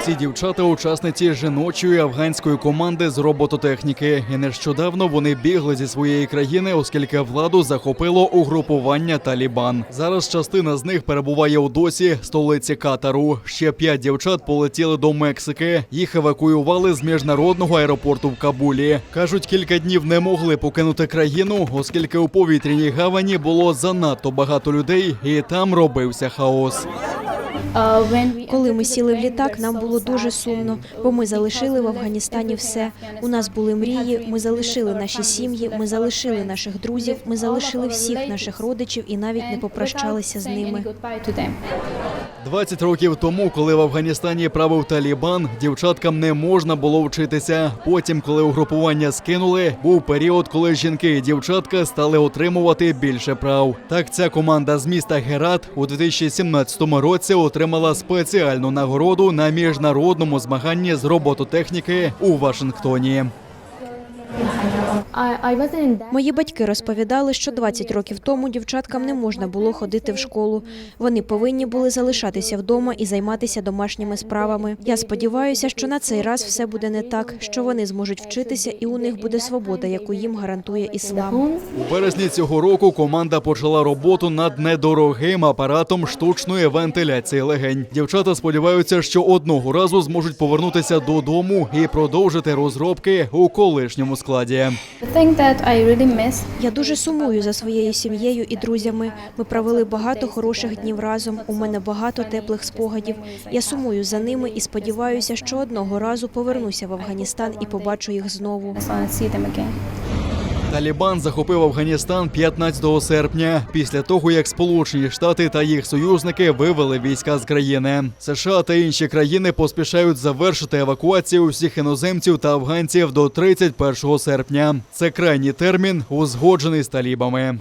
Ці дівчата – учасниці жіночої афганської команди з робототехніки. І нещодавно вони бігли зі своєї країни, оскільки владу захопило угрупування «Талібан». Зараз частина з них перебуває у Досі, столиці Катару. Ще 5 дівчат полетіли до Мексики. Їх евакуювали з міжнародного аеропорту в Кабулі. Кажуть, кілька днів не могли покинути країну, оскільки у повітряній гавані було занадто багато людей і там робився хаос. Коли ми сіли в літак, нам було дуже сумно, бо ми залишили в Афганістані все. У нас були мрії, ми залишили наші сім'ї, ми залишили наших друзів, ми залишили всіх наших родичів і навіть не попрощалися з ними. 20 років тому, коли в Афганістані правив Талібан, дівчаткам не можна було вчитися. Потім, коли угрупування скинули, був період, коли жінки і дівчатка стали отримувати більше прав. Так, ця команда з міста Герат у 2017 році отримала спеціальну нагороду на міжнародному змаганні з робототехніки у Вашингтоні. Мої батьки розповідали, що 20 років тому дівчаткам не можна було ходити в школу. Вони повинні були залишатися вдома і займатися домашніми справами. Я сподіваюся, що на цей раз все буде не так, що вони зможуть вчитися і у них буде свобода, яку їм гарантує іслам. У березні цього року команда почала роботу над недорогим апаратом штучної вентиляції легень. Дівчата сподіваються, що одного разу зможуть повернутися додому і продовжити розробки у колишньому складі. Я дуже сумую за своєю сім'єю і друзями. Ми провели багато хороших днів разом. У мене багато теплих спогадів. Я сумую за ними і сподіваюся, що одного разу повернуся в Афганістан і побачу їх знову. Талібан захопив Афганістан 15 серпня, після того, як Сполучені Штати та їх союзники вивели війська з країни. США та інші країни поспішають завершити евакуацію всіх іноземців та афганців до 31 серпня. Це крайній термін, узгоджений з талібами.